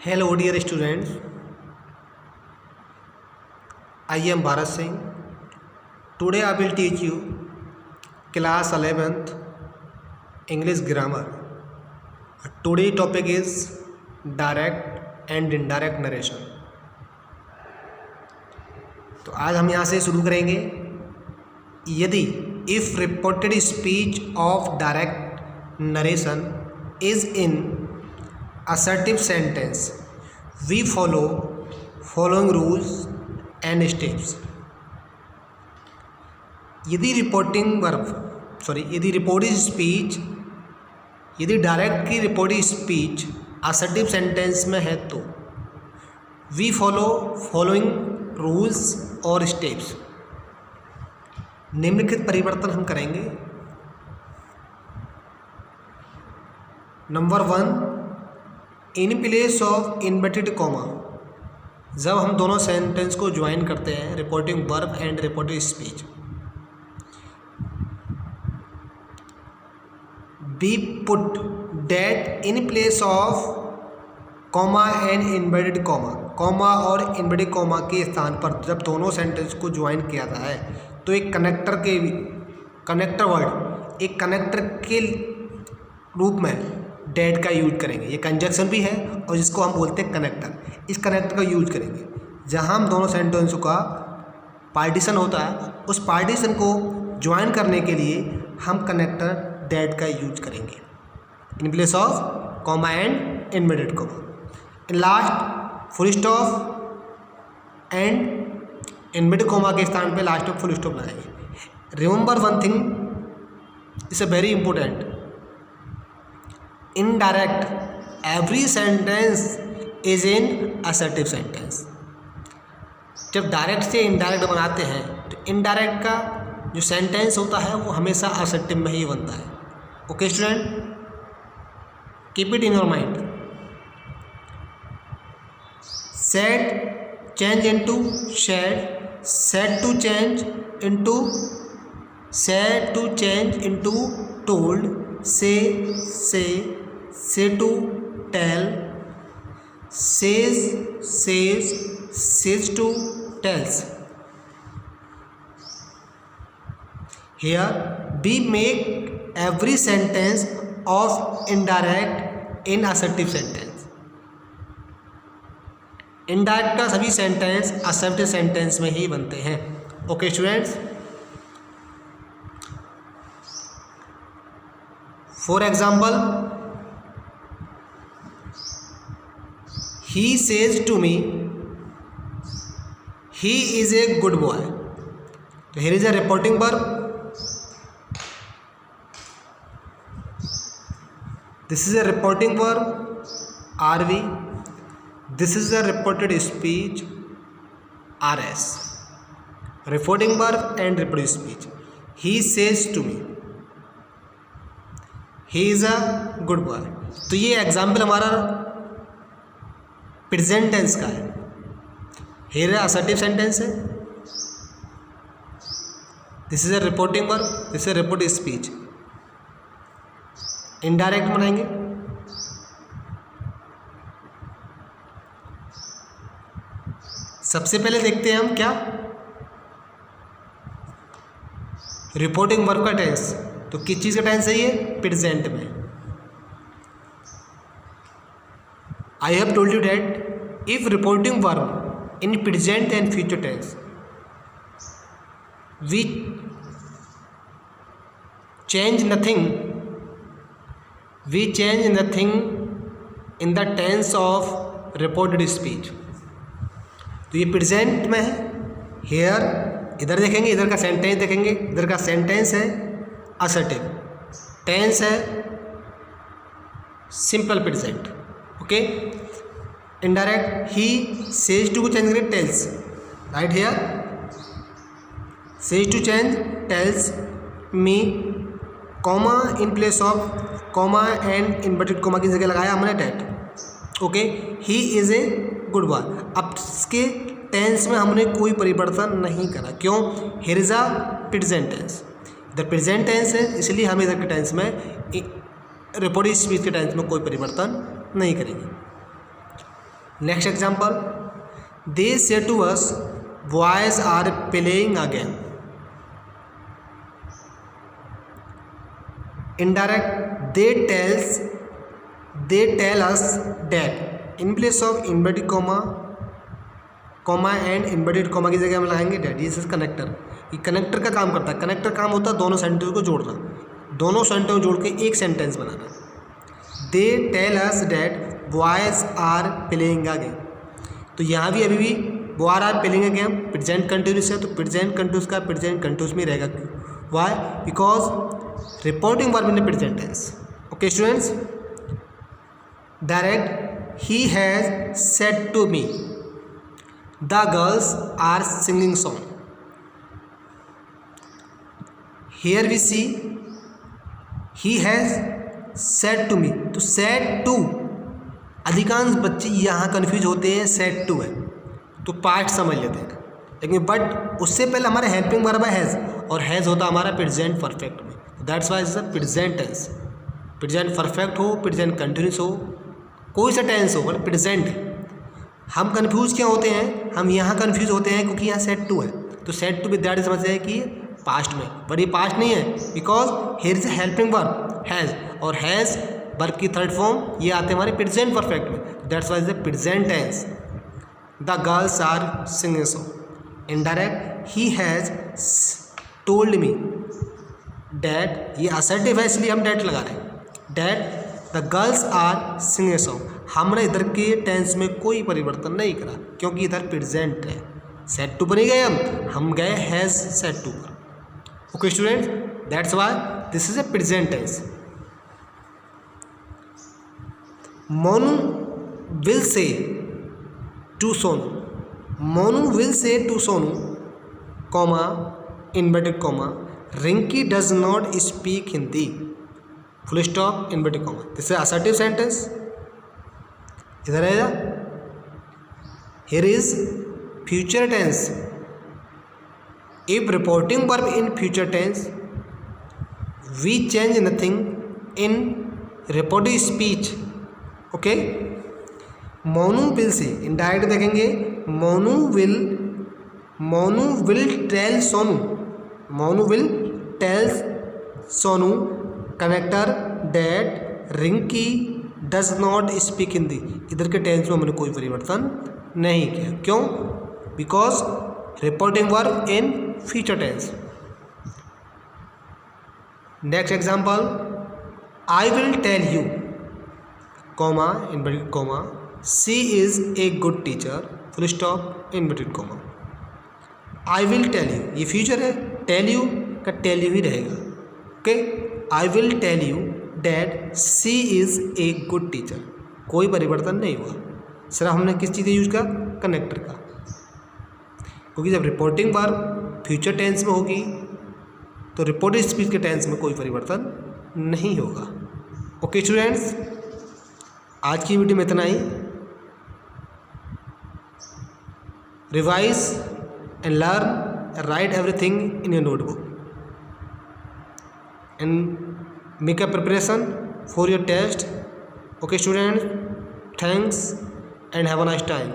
Hello dear students, I am Bharat Singh. Today I will teach you class 11th English grammar. Today topic is direct and indirect narration. तो आज हम यहाँ से शुरू करेंगे। यदि if reported speech of direct narration is in assertive sentence, we follow following rules and steps. यदि direct की रिपोर्टेड स्पीच असर्टिव सेंटेंस में है तो वी फॉलो फॉलोइंग रूल्स और स्टेप्स। निम्नलिखित परिवर्तन हम करेंगे। Number 1, in place of inverted comma, जब हम दोनों सेंटेंस को ज्वाइन करते हैं, reporting verb and reporting speech. B put that in place of comma and inverted comma, comma और इन्वर्टेड कॉमा के स्थान पर जब दोनों सेंटेंस को ज्वाइन किया जाता है तो एक कनेक्टर के रूप में डेट का यूज करेंगे। ये कंजक्शन भी है और जिसको हम बोलते हैं कनेक्टर। इस कनेक्टर का यूज करेंगे जहां हम दोनों सेंटेंसों का पार्टीशन होता है, उस पार्टीशन को ज्वाइन करने के लिए हम कनेक्टर डेट का यूज करेंगे इन place of comma and inverted comma. In last full stop and inverted comma के स्थान पे लास्ट में फुल स्टॉप लगाएंगे। Remember one thing is a very important, indirect every sentence is in assertive sentence. जब direct से indirect बनाते हैं तो इनडायरेक्ट का जो सेंटेंस होता है वो हमेशा असर्टिव में ही बनता है। Okay student, keep it in your mind. Said change into said, said to change into told, say to tell, says to tells. Here we make every sentence of indirect in assertive sentence. Indirect का सभी sentence assertive sentence में ही बनते हैं। Okay students, for example, he says to me he is a good boy. So here is a reporting verb. This is a reporting verb RV. This is a reported speech RS. Reporting verb and reported speech. He says to me he is a good boy. तो ये example हमारा present tense का है। Here assertive sentence है। This is a reporting verb, this is reportive speech. Indirect बनाएंगे। सबसे पहले देखते हैं हम क्या, रिपोर्टिंग वर्ब का टेंस। तो किस चीज़ का टेंस है ये? प्रेजेंट में। I have told you that if reporting verb in present and future tense, we change nothing in the tense of reported speech. तो ये प्रेजेंट में है। हेयर इधर देखेंगे, इधर का सेंटेंस देखेंगे, इधर का सेंटेंस है असर्टिव, टेंस है simple present. Okay, indirect he says to को चेंज करें tells, right here says to change tells me, comma in place of comma and inverted comma की जगह लगाया हमने that. Okay, he is a good boy. अब इसके tense में हमने कोई परिवर्तन नहीं करा। क्यों? Here is a present tense, इधर प्रेजेंट टेंस है, इसलिए हम इधर के टेंस में रिपोर्टेड स्पीच के टेंस में कोई परिवर्तन नहीं करेंगे। Next example, they say to us boys are playing a game. Indirect, they tell us that. In place of inverted comma and inverted comma की जगह हम लगाएंगे डैट. ये कनेक्टर, ये कनेक्टर का काम करता है. कनेक्टर काम होता है दोनों सेंटेंस को जोड़ना, दोनों सेंटेंस जोड़ के एक सेंटेंस बनाना. They tell us that boys are playing a game. तो यहाँ भी अभी भी boys are playing a game present continuous है, तो प्रेजेंट कंटिन्यूस का प्रेजेंट कंटिन्यूस में रहेगा. क्यों? Why? Because reporting verb in present tense. Okay students, direct, he has said to me the girls are singing song. Here we see he has said to me. तो said to, अधिकांश बच्चे यहाँ confuse होते हैं. said to है तो part समझ लेते हैं, लेकिन बट उससे पहले हमारा हेल्पिंग वर्ब है हैज़, और हैज़ होता हमारा प्रेजेंट परफेक्ट में. That's why is present tense. Present perfect हो, प्रेजेंट कंटिन्यूस हो, कोई सा टेंस हो, बट प्रेजेंट. हम कंफ्यूज क्या होते हैं, हम यहाँ कंफ्यूज होते हैं क्योंकि यहाँ सेट टू है. तो सेट टू विद दैट समझ जाए कि पास्ट में, बट ये पास्ट नहीं है, because here is helping verb has, और हैज़ वर्ब की थर्ड फॉर्म ये आते हैं हमारे प्रेजेंट परफेक्ट में. That's why is the present tense. The girls are singing song. Indirect, he has told me that. ये असर्टिव है इसलिए हम डैट लगा रहे हैं. That the girls are singing song. हमने इधर के टेंस में कोई परिवर्तन नहीं करा क्योंकि इधर प्रेजेंट है. सेट टू पर नहीं गए, हम गए हैज़ सेट टू पर. Okay students, that's why this is a present tense. Monu will say to Sonu. Monu will say to Sonu comma inverted comma Rinki does not speak Hindi full stop inverted comma. This is assertive sentence. इधर आएगा, here is future tense. If reporting verb in future tense we change nothing in reporting speech. Okay, Monu will say indirect देखेंगे. Monu will tell Sonu. Monu will tell Sonu connector that Rinki does not speak Hindi. इधर के tense में हमने कोई परिवर्तन नहीं किया. क्यों? Because reporting verb in future tense. Next example, I will tell you comma inverted comma she is a good teacher full stop inverted comma. I will tell you, ये फ्यूचर है, टेल यू का tell you ही रहेगा. Okay, I will tell you that she is a good teacher. कोई परिवर्तन नहीं हुआ, सिर्फ हमने किस चीज़ का यूज किया, कनेक्टर का. क्योंकि जब रिपोर्टिंग वर्ब फ्यूचर टेंस में होगी तो रिपोर्टेड स्पीच के टेंस में कोई परिवर्तन नहीं होगा. ओके स्टूडेंट्स, आज की वीडियो में इतना ही. Revise and learn, write everything in your notebook and make a preparation for your test. Okay students, thanks and have a nice time.